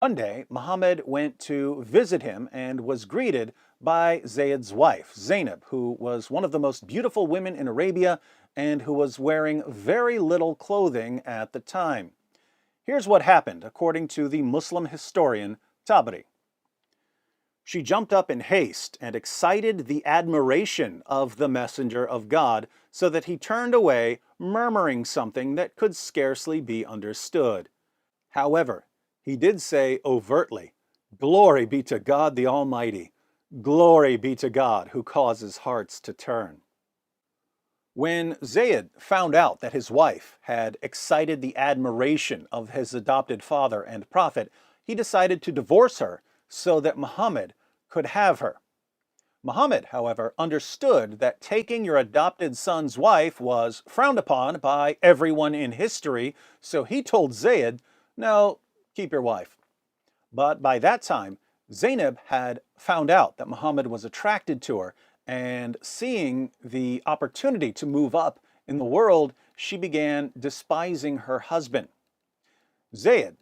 One day, Muhammad went to visit him and was greeted by Zayd's wife, Zaynab, who was one of the most beautiful women in Arabia and who was wearing very little clothing at the time. Here's what happened, according to the Muslim historian Tabari. She jumped up in haste and excited the admiration of the messenger of God, so that he turned away, murmuring something that could scarcely be understood. However, he did say overtly, "Glory be to God the Almighty! Glory be to God who causes hearts to turn." When Zayd found out that his wife had excited the admiration of his adopted father and prophet, he decided to divorce her so that Muhammad could have her. Muhammad, however, understood that taking your adopted son's wife was frowned upon by everyone in history, so he told Zayd, "No, keep your wife." But by that time, Zaynab had found out that Muhammad was attracted to her, and seeing the opportunity to move up in the world, she began despising her husband. Zayd,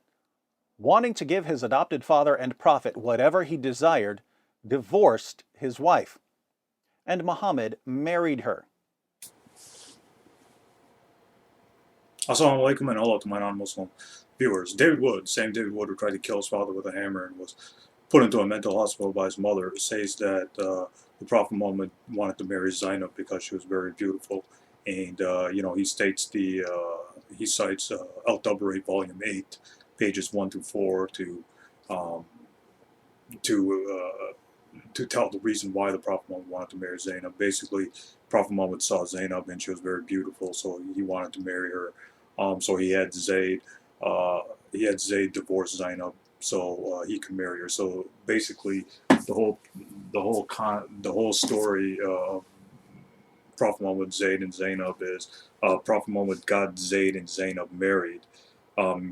wanting to give his adopted father and prophet whatever he desired, divorced his wife, and Muhammad married her. Assalamu alaikum and hello to my non-Muslim viewers. David Wood, same David Wood who tried to kill his father with a hammer and was put into a mental hospital by his mother, says that the Prophet Muhammad wanted to marry Zaynab because she was very beautiful, and he states he cites Al Tabari Volume 8, pages 1 to 4 um, to tell the reason why the Prophet Muhammad wanted to marry Zaynab. Basically, Prophet Muhammad saw Zaynab and she was very beautiful, so he wanted to marry her. So he had Zayd divorce Zaynab so he could marry her. So basically, the whole story of Prophet Muhammad, Zayd and Zaynab is Prophet Muhammad got Zayd and Zaynab married.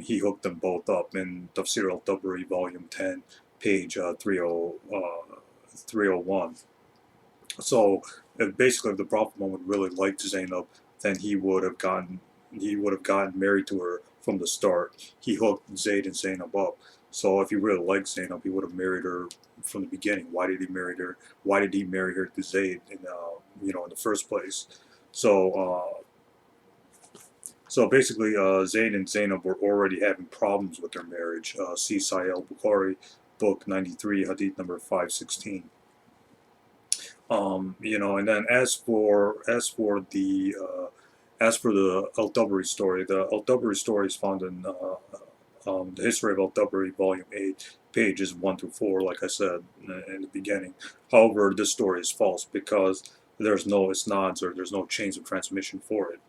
He hooked them both up in Tafsir Al Tabari Volume 10, page 301. So basically, if the Prophet Muhammad really liked Zaynab, then he would have gotten married to her from the start. He hooked Zayd and Zaynab up. So if he really liked Zaynab, he would have married her from the beginning. Why did he marry her? Why did he marry her to Zayd in the first place? So basically, Zayd and Zaynab were already having problems with their marriage. See Sahih al-Bukhari, book 93, hadith number 516. And then as for the Al-Tabari story, the Al-Tabari story is found in the History of Al-Tabari, Volume 8, pages 1 through 4, like I said in the beginning. However, this story is false because there's no isnads, or there's no chains of transmission for it.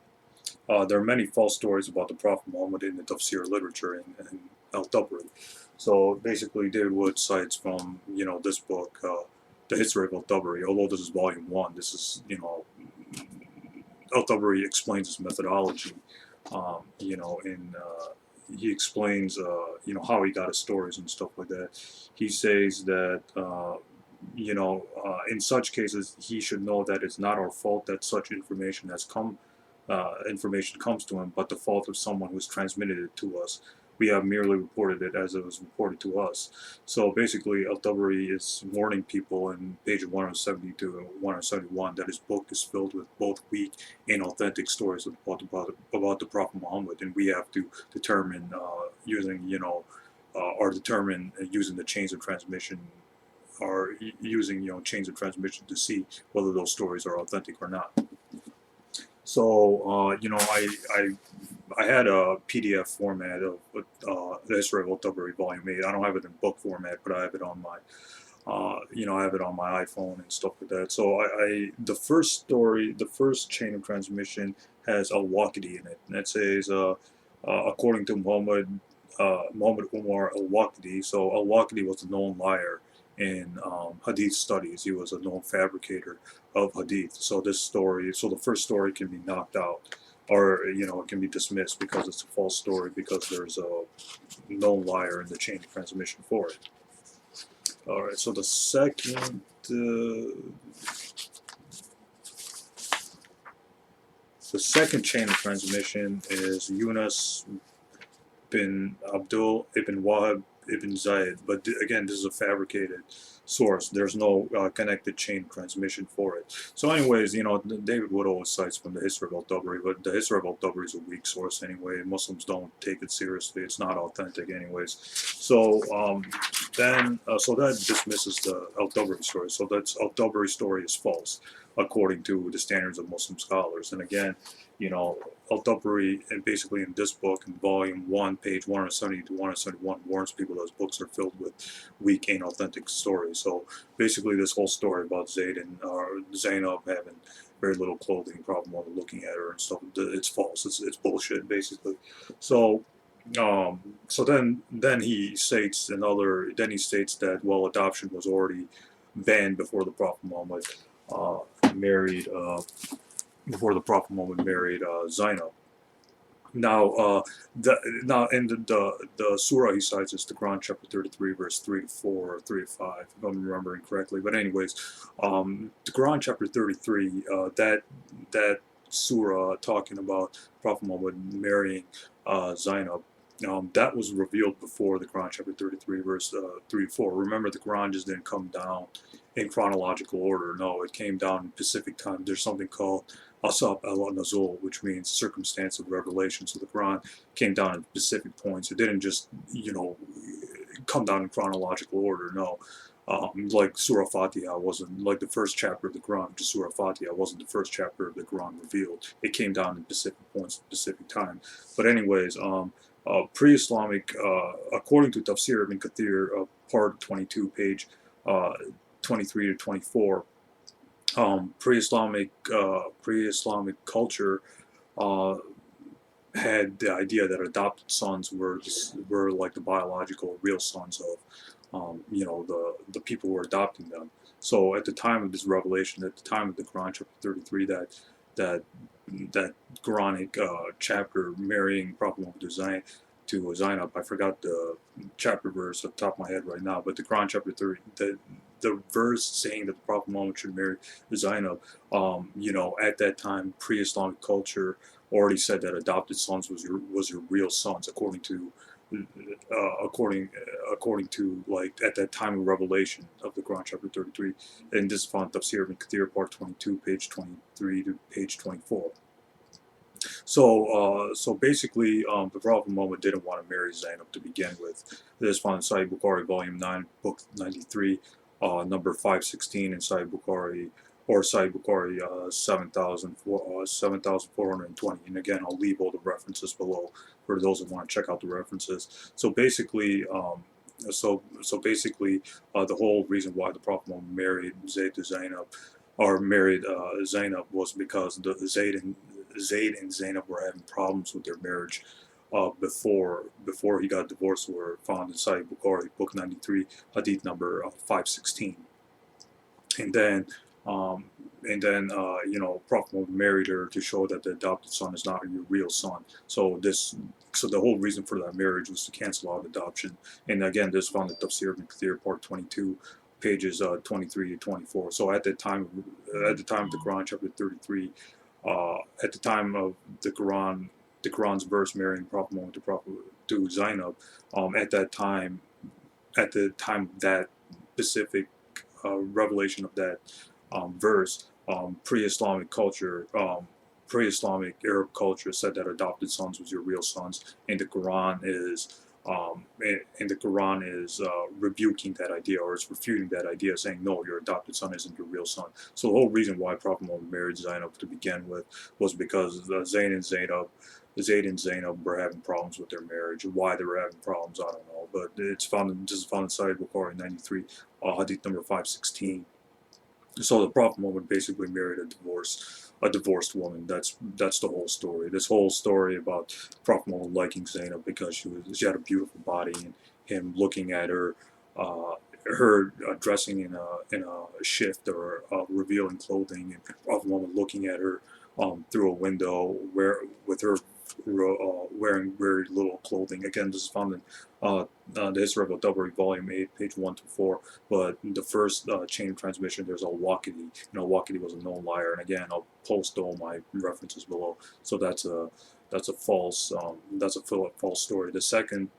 There are many false stories about the Prophet Muhammad in the Tafsir literature in Al-Tabari. So basically, David Wood cites from this book, the History of Al-Tabari. Although this is Volume 1, this is Al-Tabari explains his methodology, he explains, how he got his stories and stuff like that. He says that, in such cases, he should know that it's not our fault that such information comes to him, but the fault of someone who's transmitted it to us. We have merely reported it as it was reported to us. So basically, Al-Tabari is warning people in page 170 to 171 that his book is filled with both weak and authentic stories about the Prophet Muhammad, and we have to determine using the chains of transmission, or using chains of transmission to see whether those stories are authentic or not. So I had a PDF format of the History of Al-Tabari Volume 8. I don't have it in book format, but I have it on my I have it on my iPhone and stuff like that. So the first chain of transmission has al-Waqidi in it, and it says according to Muhammad Umar al-Waqidi. So al-Waqidi was a known liar in hadith studies. He was a known fabricator of hadith. So the first story can be knocked out, or it can be dismissed because it's a false story, because there's a known liar in the chain of transmission for it. All right, so the second chain of transmission is Yunus bin Abdul ibn Wahab ibn Zayd, but again, this is a fabricated source. There's no connected chain of transmission for it. So anyways, you know, David Wood always cites from the history of al-Tabari, but the history of al-Tabari is a weak source anyway. Muslims don't take it seriously. It's not authentic anyways. So so that dismisses the al-Tabari story. So that's al-Tabari story is false according to the standards of Muslim scholars. And again, you know, al-Tabari, and basically in this book, in volume 1, page 170 to 171, warns people that his books are filled with weak, inauthentic stories. So basically this whole story about Zayd and Zaynab having very little clothing, problem while looking at her and stuff, it's false. It's bullshit, basically. So then he states that, well, adoption was already banned before the Prophet Muhammad married Zaynab. Now, in the surah he cites is the Quran chapter 33, verse 3 to 4 or 3 to 5, if I'm remembering correctly. But anyways, the Quran chapter 33, that surah talking about Prophet Muhammad marrying Zaynab, that was revealed before the Quran chapter 33, verse 3 to 4. Remember, the Quran just didn't come down in chronological order. No, it came down in Pacific time. There's something called Asab al-Nazul, which means circumstance of revelation. So the Quran came down in specific points. It didn't just, you know, come down in chronological order. No. Like Surah Fatiha wasn't, like the first chapter of the Quran, just Surah Fatiha wasn't the first chapter of the Quran revealed. It came down in specific points, specific time. But anyways, pre-Islamic, according to Tafsir Ibn Kathir, part 22, page 23 to 24, pre-Islamic culture had the idea that adopted sons were like the biological, real sons of, you know, the people who were adopting them. So at the time of this revelation, at the time of the Quran chapter 33, that Quranic chapter marrying Prophet Muhammad to Zaynab, I forgot the chapter verse off the top of my head right now, but the Quran chapter 30, the verse saying that the Prophet Muhammad should marry Zaynab, you know, at that time, pre-Islamic culture already said that adopted sons was your real sons, according to like at that time of revelation of the Quran chapter 33, and this is found Tafsir Ibn Kathir, part 22, page 23 to page 24. So basically, the Prophet Muhammad didn't want to marry Zaynab to begin with. This is found in Sahih Bukhari, volume 9, book 93, number 516, in Sahih Bukhari, or Sahih Bukhari 7,420. And again, I'll leave all the references below for those that want to check out the references. So basically, the whole reason why the Prophet Muhammad married Zayd to Zaynab, or married Zaynab, was because the Zayd and Zaynab were having problems with their marriage before he got divorced, were found in Sahih Bukhari, book 93, hadith number 516. And then you know, Prophet Muhammad married her to show that the adopted son is not your real son. So the whole reason for that marriage was to cancel out adoption. And again, this found in Tafsir Ibn Kathir, part 22, pages 23 to 24. So at the time of the Quran chapter 33, at the time of the Quran's verse marrying Prophet Muhammad to Zaynab, at the time of that specific revelation of that verse, pre-Islamic culture, pre-Islamic Arab culture said that adopted sons was your real sons, and the Quran is rebuking that idea, or it's refuting that idea, saying no, your adopted son isn't your real son. So the whole reason why Prophet Muhammad married Zaynab to begin with was because Zayd and Zaynab were having problems with their marriage. Why they were having problems, I don't know, but this is found in Sahih Bukhari 93, hadith number 516. So the Prophet Muhammad basically married a divorced woman. That's the whole story. This whole story about Prophet Muhammad liking Zaynab because she had a beautiful body, and him looking at her, dressing in a shift or revealing clothing, and Prophet Muhammad looking at her through a window with her wearing very little clothing. Again, this is found in the History of Al-Tabari Volume 8, page 1 to 4. But the first chain of transmission, there's al-Waqidi. You know, al-Waqidi was a known liar. And again, I'll post all my references below. So that's that's a false false story. The second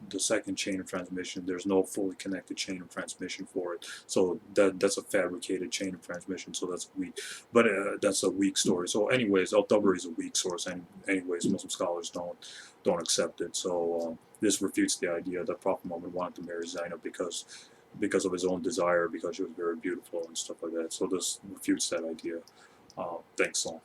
chain of transmission, there's no fully connected chain of transmission for it. So that's a fabricated chain of transmission. So that's weak, but that's a weak story. So anyways, Al-Tabari is a weak source, and anyways, Muslim scholars don't accept it. So this refutes the idea that Prophet Muhammad wanted to marry Zaynab because of his own desire, because she was very beautiful and stuff like that. So this refutes that idea. Thanks, all.